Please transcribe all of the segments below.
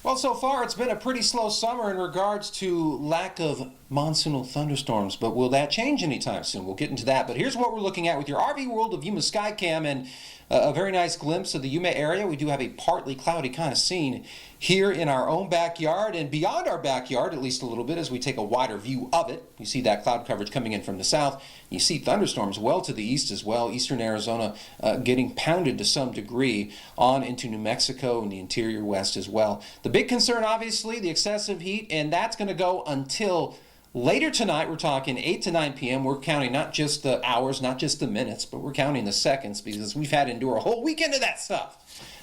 Well, so far it's been a pretty slow summer in regards to lack of monsoonal thunderstorms, but will that change anytime soon? We'll get into that, but here's what we're looking at with your RV World of Yuma Skycam, and a very nice glimpse of the Yuma area. We do have a partly cloudy kind of scene here in our own backyard and beyond our backyard, at least a little bit, as we take a wider view of it. You see that cloud coverage coming in from the south. You see thunderstorms well to the east as well. Eastern Arizona getting pounded to some degree on into New Mexico and the interior west as well. The big concern, obviously, the excessive heat, and that's going to go until later tonight. We're talking 8 to 9 p.m. We're counting not just the hours, not just the minutes, but we're counting the seconds because we've had to endure a whole weekend of that stuff.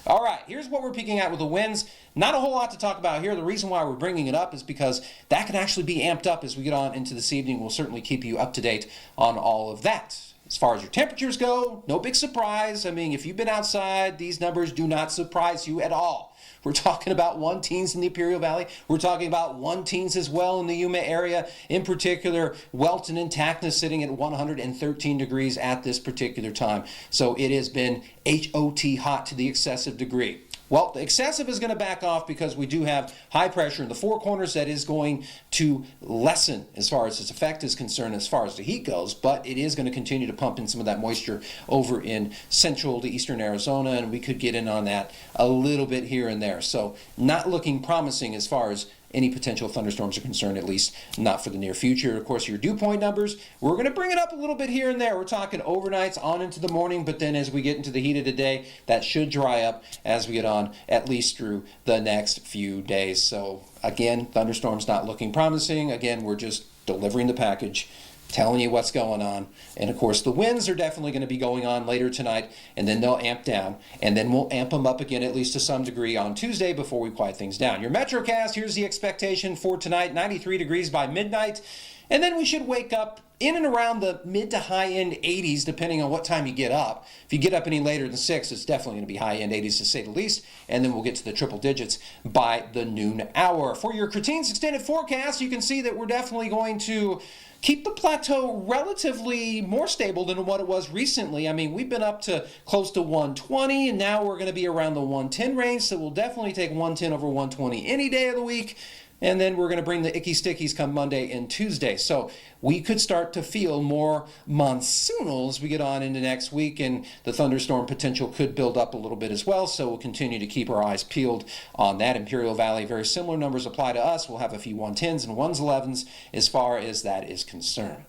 All right, here's what we're peeking at with the winds. Not a whole lot to talk about here. The reason why we're bringing it up is because that can actually be amped up as we get on into this evening. We'll certainly keep you up to date on all of that. As far as your temperatures go, no big surprise. I mean, if you've been outside, these numbers do not surprise you at all. We're talking about 1 teens in the Imperial Valley. We're talking about 1 teens as well in the Yuma area. In particular, Welton and Tacna sitting at 113 degrees at this particular time. So it has been HOT hot to the excessive degree. Well, the excessive is going to back off because we do have high pressure in the four corners that is going to lessen as far as its effect is concerned as far as the heat goes, but it is going to continue to pump in some of that moisture over in central to eastern Arizona, and we could get in on that a little bit here and there. So not looking promising as far as any potential thunderstorms are concerned, at least not for the near future. Of course, your dew point numbers, we're going to bring it up a little bit here and there. We're talking overnights on into the morning, but then as we get into the heat of the day, that should dry up as we get on at least through the next few days. So again, thunderstorms not looking promising. Again, we're just delivering the package, telling you what's going on. And of course the winds are definitely going to be going on later tonight, and then they'll amp down, and then we'll amp them up again at least to some degree on Tuesday before we quiet things down. Your Metrocast, here's the expectation for tonight: 93 degrees by midnight, and then we should wake up in and around the mid to high end 80s depending on what time you get up. If you get up any later than 6, it's definitely going to be high end 80s to say the least, and then we'll get to the triple digits by the noon hour. For your Cretines extended forecast, you can see that we're definitely going to keep the plateau relatively more stable than what it was recently. I mean, we've been up to close to 120, and now we're going to be around the 110 range, so we'll definitely take 110 over 120 any day of the week. And then we're going to bring the icky stickies come Monday and Tuesday. So we could start to feel more monsoonal as we get on into next week, and the thunderstorm potential could build up a little bit as well. So we'll continue to keep our eyes peeled on that. Imperial Valley, very similar numbers apply to us. We'll have a few 110s and 111s as far as that is concerned.